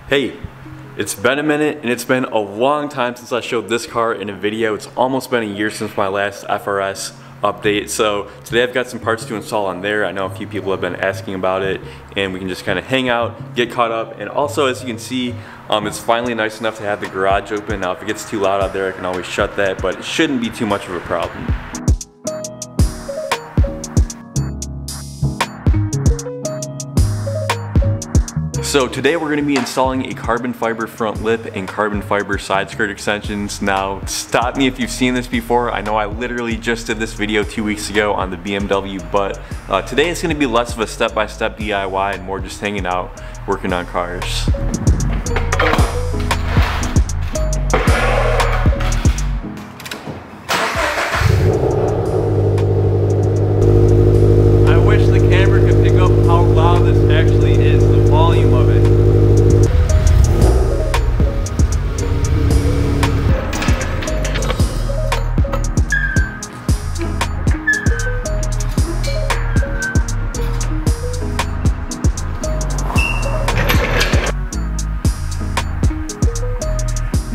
Hey, it's been a minute and it's been a long time since I showed this car in a video. It's almost been a year since my last FRS update. So today I've got some parts to install on there. I know a few people have been asking about it and we can just kind of hang out, get caught up. And also, as you can see, it's finally nice enough to have the garage open. Now if it gets too loud out there, I can always shut that, but it shouldn't be too much of a problem. So today we're going to be installing a carbon fiber front lip and carbon fiber side skirt extensions. Now stop me if you've seen this before. I know I literally just did this video 2 weeks ago on the BMW, but today it's going to be less of a step-by-step DIY and more just hanging out, working on cars. I wish the camera could pick up how loud this actually is, the volume of it.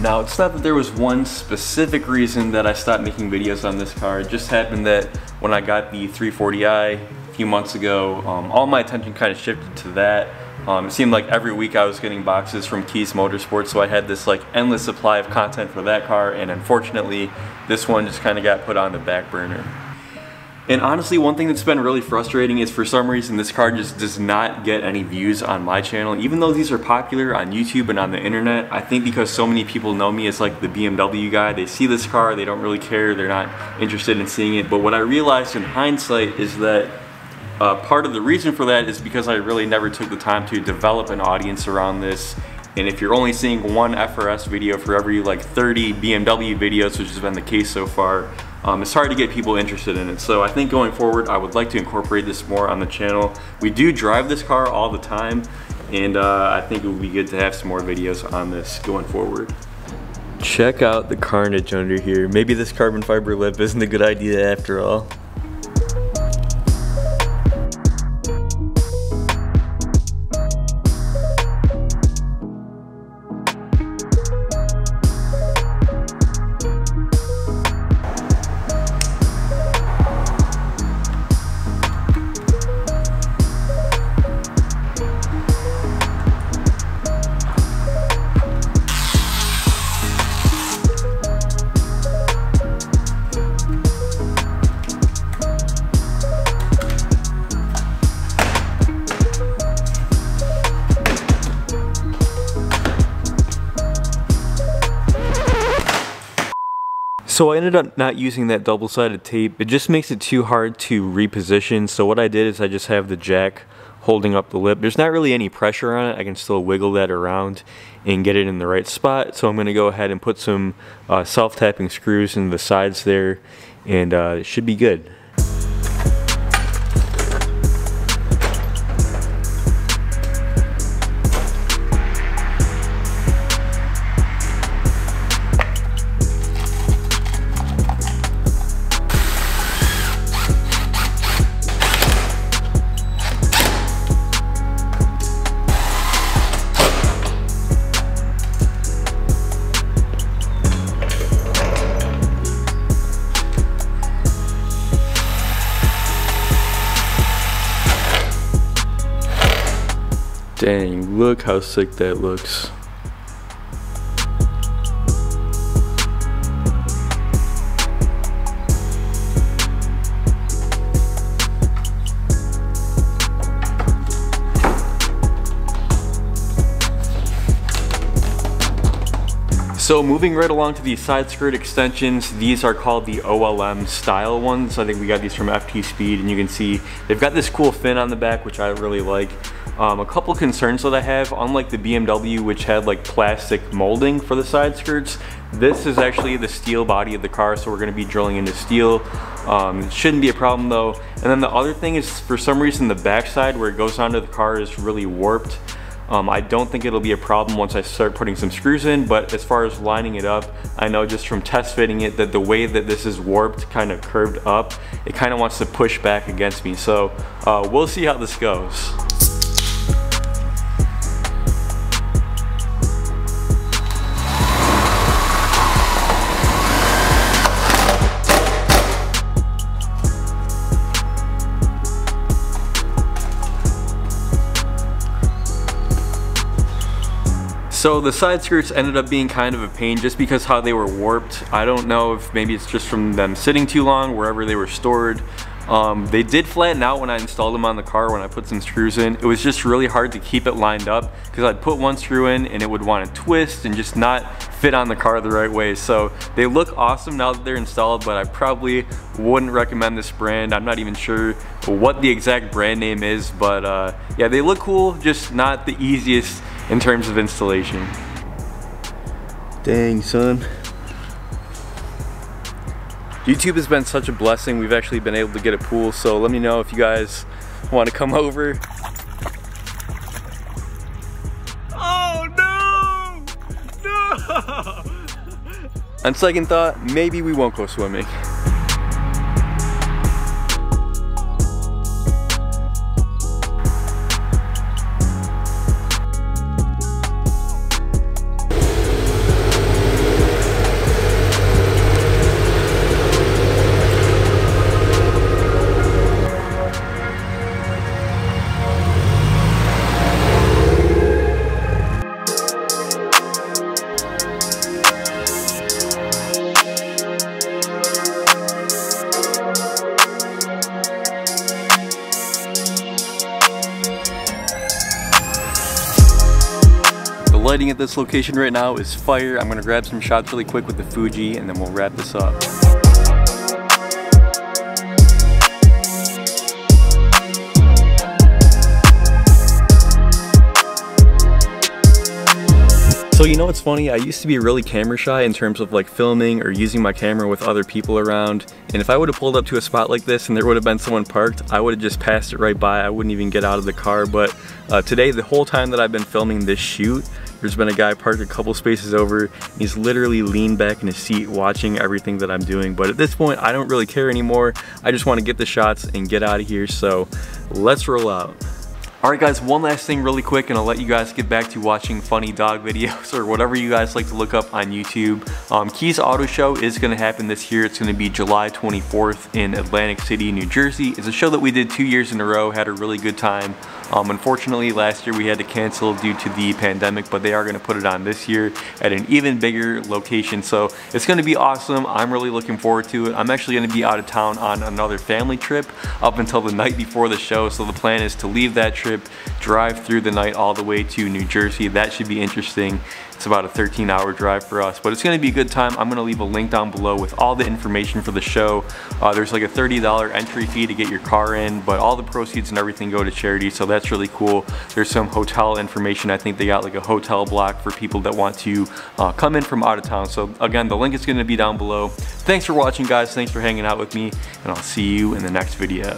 Now, it's not that there was one specific reason that I stopped making videos on this car. It just happened that when I got the 340i a few months ago, all my attention kind of shifted to that. It seemed like every week I was getting boxes from Keys Motorsports, so I had this like endless supply of content for that car, and unfortunately this one just kind of got put on the back burner. And honestly, one thing that's been really frustrating is for some reason this car just does not get any views on my channel. Even though these are popular on YouTube and on the internet, I think because so many people know me as like the BMW guy, they see this car, they don't really care, they're not interested in seeing it. But what I realized in hindsight is that part of the reason for that is because I really never took the time to develop an audience around this. And if you're only seeing one FRS video for every like 30 BMW videos, which has been the case so far, it's hard to get people interested in it. So I think going forward, I would like to incorporate this more on the channel. We do drive this car all the time, and I think it would be good to have some more videos on this going forward. Check out the carnage under here. Maybe this carbon fiber lip isn't a good idea after all. So I ended up not using that double-sided tape. It just makes it too hard to reposition. So what I did is I just have the jack holding up the lip. There's not really any pressure on it. I can still wiggle that around and get it in the right spot. So I'm going to go ahead and put some self-tapping screws in the sides there, and it should be good. Dang, look how sick that looks. So moving right along to these side skirt extensions, these are called the OLM style ones. I think we got these from FT Speed, and you can see they've got this cool fin on the back, which I really like. A couple concerns that I have, unlike the BMW, which had like plastic molding for the side skirts, this is actually the steel body of the car, so we're going to be drilling into steel. It shouldn't be a problem though. And then the other thing is, for some reason, the backside where it goes onto the car is really warped. I don't think it'll be a problem once I start putting some screws in, but as far as lining it up, I know just from test fitting it that the way that this is warped, kind of curved up, it kind of wants to push back against me. So we'll see how this goes. So the side skirts ended up being kind of a pain just because how they were warped. I don't know if maybe it's just from them sitting too long wherever they were stored. They did flatten out when I installed them on the car when I put some screws in. It was just really hard to keep it lined up because I'd put one screw in and it would want to twist and just not fit on the car the right way. So they look awesome now that they're installed, but I probably wouldn't recommend this brand. I'm not even sure what the exact brand name is, but yeah, they look cool, just not the easiest in terms of installation. Dang, son. YouTube has been such a blessing. We've actually been able to get a pool, so let me know if you guys want to come over. Oh no! No! On second thought, maybe we won't go swimming. Lighting at this location right now is fire. I'm gonna grab some shots really quick with the Fuji and then we'll wrap this up. So you know what's funny? I used to be really camera shy in terms of like filming or using my camera with other people around. And if I would have pulled up to a spot like this and there would have been someone parked, I would have just passed it right by. I wouldn't even get out of the car. But today, the whole time that I've been filming this shoot, there's been a guy parked a couple spaces over. He's literally leaned back in his seat watching everything that I'm doing. But at this point, I don't really care anymore. I just want to get the shots and get out of here. So let's roll out. Alright guys, one last thing really quick and I'll let you guys get back to watching funny dog videos or whatever you guys like to look up on YouTube. Keys Auto Show is going to happen this year. It's going to be July 24th in Atlantic City, New Jersey. It's a show that we did 2 years in a row, had a really good time. Unfortunately, last year we had to cancel due to the pandemic, but they are going to put it on this year at an even bigger location. So it's going to be awesome. I'm really looking forward to it. I'm actually going to be out of town on another family trip up until the night before the show. So the plan is to leave that trip, drive through the night all the way to New Jersey. That should be interesting. It's about a 13-hour drive for us, but it's going to be a good time. I'm going to leave a link down below with all the information for the show. There's like a $30 entry fee to get your car in, but all the proceeds and everything go to charity, so that's really cool. There's some hotel information. I think they got like a hotel block for people that want to come in from out of town. So again, the link is going to be down below. Thanks for watching, guys. Thanks for hanging out with me, and I'll see you in the next video.